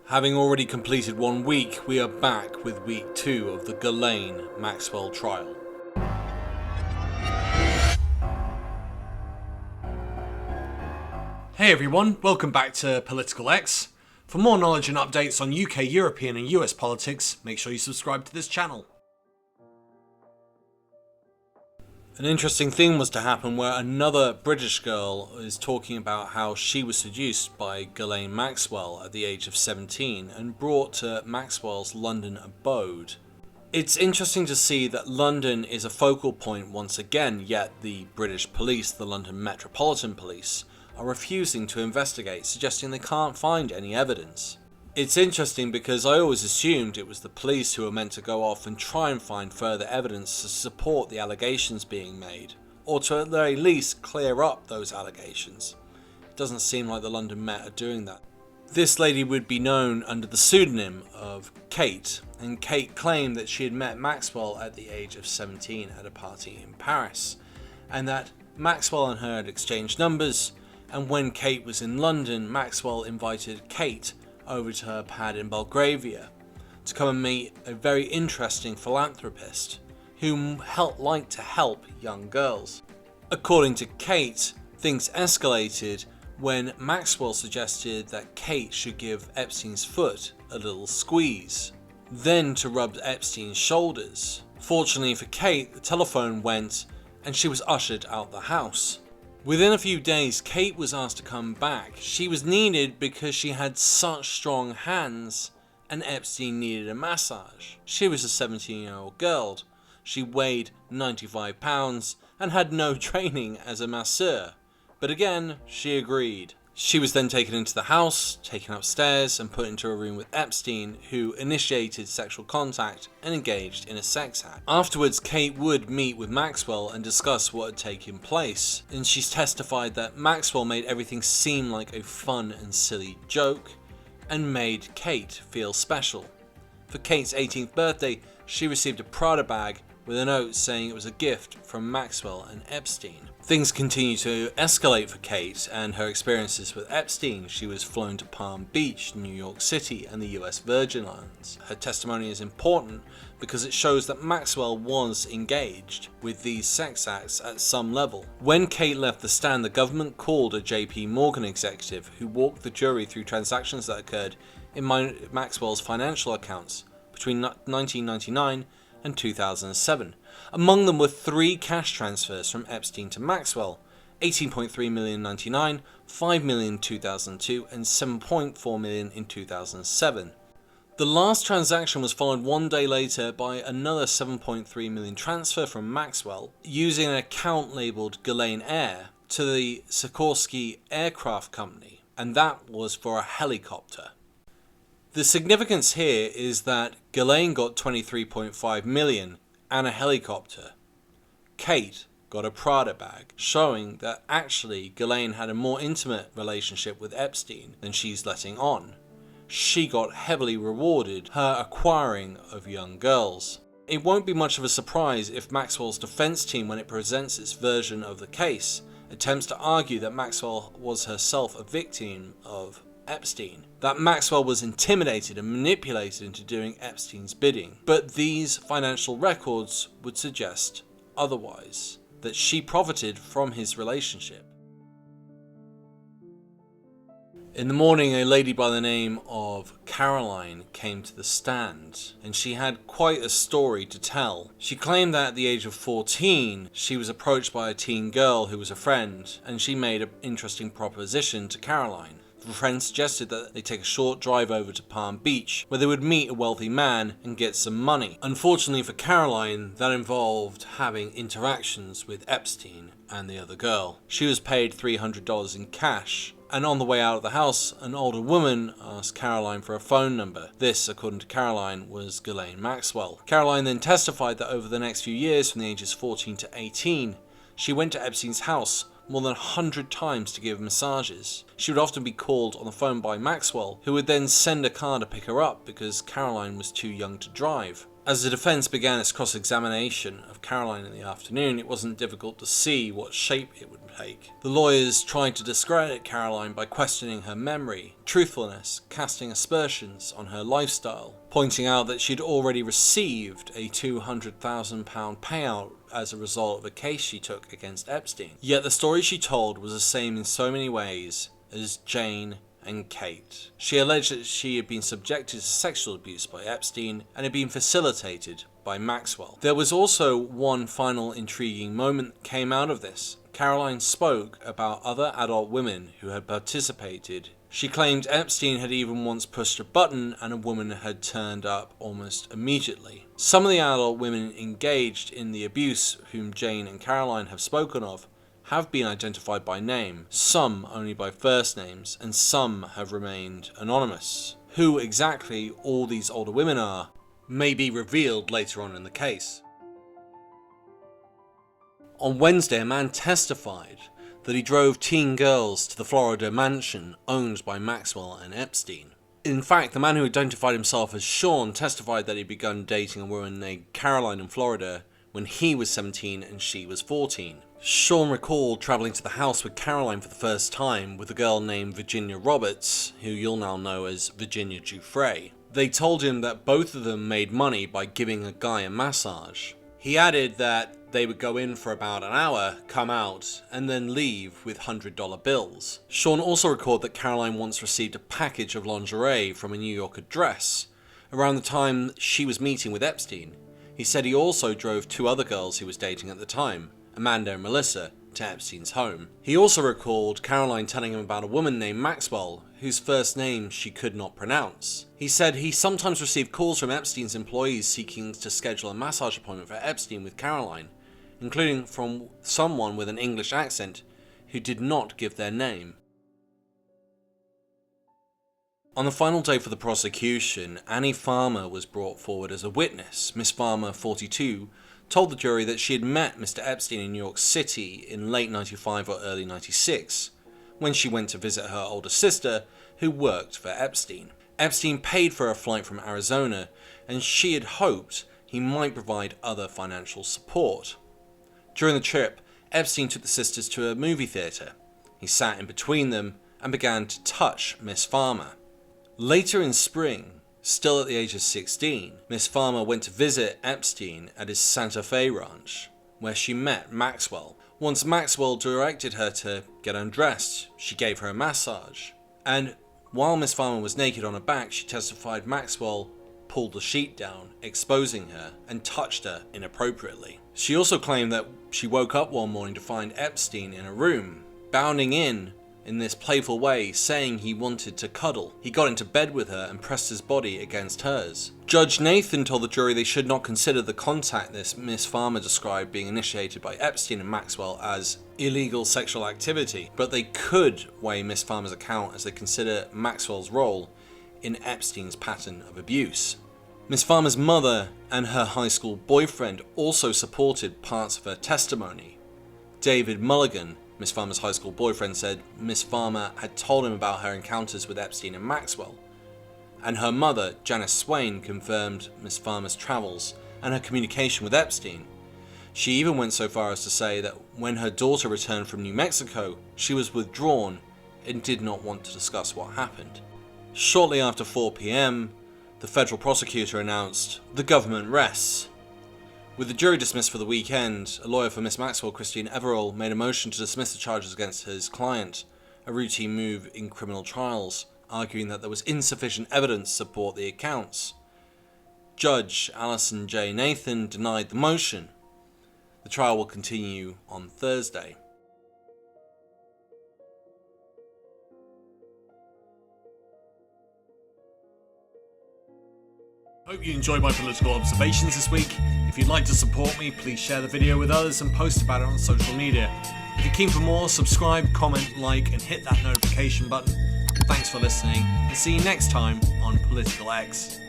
Having already completed 1 week, we are back with week 2 of the Ghislaine Maxwell trial. Hey everyone, welcome back to Political X. For more knowledge and updates on UK, European and US politics, make sure you subscribe to this channel. An interesting thing was to happen where another British girl is talking about how she was seduced by Ghislaine Maxwell at the age of 17 and brought to Maxwell's London abode. It's interesting to see that London is a focal point once again, yet the British police, the London Metropolitan Police, are refusing to investigate, suggesting they can't find any evidence. It's interesting because I always assumed it was the police who were meant to go off and try and find further evidence to support the allegations being made, or to at the very least clear up those allegations. It doesn't seem like the London Met are doing that. This lady would be known under the pseudonym of Kate, and Kate claimed that she had met Maxwell at the age of 17 at a party in Paris, and that Maxwell and her had exchanged numbers, and when Kate was in London, Maxwell invited Kate over to her pad in Belgravia to come and meet a very interesting philanthropist who liked to help young girls. According to Kate, things escalated when Maxwell suggested that Kate should give Epstein's foot a little squeeze, then to rub Epstein's shoulders. Fortunately for Kate, the telephone went and she was ushered out the house. Within a few days, Kate was asked to come back. She was needed because she had such strong hands and Epstein needed a massage. She was a 17-year-old girl. She weighed 95 pounds and had no training as a masseur. But again, she agreed. She was then taken into the house, taken upstairs and put into a room with Epstein, who initiated sexual contact and engaged in a sex act. Afterwards, Kate would meet with Maxwell and discuss what had taken place, and she's testified that Maxwell made everything seem like a fun and silly joke and made Kate feel special. For Kate's 18th birthday, she received a Prada bag with a note saying it was a gift from Maxwell and Epstein. Things continue to escalate for Kate and her experiences with Epstein. She was flown to Palm Beach, New York City and the US Virgin Islands. Her testimony is important because it shows that Maxwell was engaged with these sex acts at some level. When Kate left the stand, the government called a JP Morgan executive who walked the jury through transactions that occurred in Maxwell's financial accounts between 1999 and 2007. Among them were 3 cash transfers from Epstein to Maxwell: $18.3 million in 1999, $5 million in 2002, and $7.4 million in 2007. The last transaction was followed 1 day later by another $7.3 million transfer from Maxwell using an account labelled Ghislaine Air to the Sikorsky Aircraft Company, and that was for a helicopter. The significance here is that Ghislaine got $23.5 million and a helicopter. Kate got a Prada bag, showing that actually Ghislaine had a more intimate relationship with Epstein than she's letting on. She got heavily rewarded her acquiring of young girls. It won't be much of a surprise if Maxwell's defense team, when it presents its version of the case, attempts to argue that Maxwell was herself a victim of Epstein, that Maxwell was intimidated and manipulated into doing Epstein's bidding. But these financial records would suggest otherwise, that she profited from his relationship. In the morning, a lady by the name of Caroline came to the stand, and she had quite a story to tell. She claimed that at the age of 14, she was approached by a teen girl who was a friend, and she made an interesting proposition to Caroline. The friend suggested that they take a short drive over to Palm Beach, where they would meet a wealthy man and get some money. Unfortunately for Caroline, that involved having interactions with Epstein and the other girl. She was paid $300 in cash, and on the way out of the house, an older woman asked Caroline for a phone number. This, according to Caroline, was Ghislaine Maxwell. Caroline then testified that over the next few years, from the ages 14 to 18, she went to Epstein's house more than 100 times to give massages. She would often be called on the phone by Maxwell, who would then send a car to pick her up because Caroline was too young to drive. As the defence began its cross-examination of Caroline in the afternoon, it wasn't difficult to see what shape it would opaque. The lawyers tried to discredit Caroline by questioning her memory, truthfulness, casting aspersions on her lifestyle, pointing out that she'd already received a £200,000 payout as a result of a case she took against Epstein. Yet the story she told was the same in so many ways as Jane and Kate. She alleged that she had been subjected to sexual abuse by Epstein and had been facilitated by Maxwell. There was also one final intriguing moment that came out of this. Caroline spoke about other adult women who had participated. She claimed Epstein had even once pushed a button and a woman had turned up almost immediately. Some of the adult women engaged in the abuse, whom Jane and Caroline have spoken of, have been identified by name, some only by first names, and some have remained anonymous. Who exactly all these older women are may be revealed later on in the case. On Wednesday, a man testified that he drove teen girls to the Florida mansion owned by Maxwell and Epstein. In fact, the man who identified himself as Sean testified that he'd begun dating a woman named Caroline in Florida when he was 17 and she was 14. Sean recalled travelling to the house with Caroline for the first time with a girl named Virginia Roberts, who you'll now know as Virginia Giuffre. They told him that both of them made money by giving a guy a massage. He added that they would go in for about an hour, come out, and then leave with $100 bills. Sean also recalled that Caroline once received a package of lingerie from a New York address around the time she was meeting with Epstein. He said he also drove two other girls he was dating at the time, Amanda and Melissa, to Epstein's home. He also recalled Caroline telling him about a woman named Maxwell, whose first name she could not pronounce. He said he sometimes received calls from Epstein's employees seeking to schedule a massage appointment for Epstein with Caroline, including from someone with an English accent who did not give their name. On the final day for the prosecution, Annie Farmer was brought forward as a witness. Miss Farmer, 42, told the jury that she had met Mr. Epstein in New York City in late 95 or early 96, when she went to visit her older sister, who worked for Epstein. Epstein paid for a flight from Arizona, and she had hoped he might provide other financial support. During the trip, Epstein took the sisters to a movie theatre. He sat in between them and began to touch Miss Farmer. Later in spring, still at the age of 16, Miss Farmer went to visit Epstein at his Santa Fe ranch, where she met Maxwell. Once Maxwell directed her to get undressed, she gave her a massage. And while Miss Farmer was naked on her back, she testified Maxwell pulled the sheet down, exposing her, and touched her inappropriately. She also claimed that she woke up one morning to find Epstein in a room, bounding in this playful way, saying he wanted to cuddle. He got into bed with her and pressed his body against hers. Judge Nathan told the jury they should not consider the contact this Miss Farmer described being initiated by Epstein and Maxwell as illegal sexual activity, but they could weigh Miss Farmer's account as they consider Maxwell's role in Epstein's pattern of abuse. Miss Farmer's mother and her high school boyfriend also supported parts of her testimony. David Mulligan, Miss Farmer's high school boyfriend, said Miss Farmer had told him about her encounters with Epstein and Maxwell, and her mother, Janice Swain, confirmed Miss Farmer's travels and her communication with Epstein. She even went so far as to say that when her daughter returned from New Mexico, she was withdrawn and did not want to discuss what happened. Shortly after 4 p.m, the federal prosecutor announced the government rests. With the jury dismissed for the weekend, a lawyer for Miss Maxwell, Christine Everall, made a motion to dismiss the charges against his client, a routine move in criminal trials, arguing that there was insufficient evidence to support the accounts. Judge Allison J. Nathan denied the motion. The trial will continue on Thursday. Hope you enjoyed my political observations this week. If you'd like to support me, please share the video with others and post about it on social media. If you're keen for more, subscribe, comment, like, and hit that notification button. Thanks for listening, and see you next time on Political X.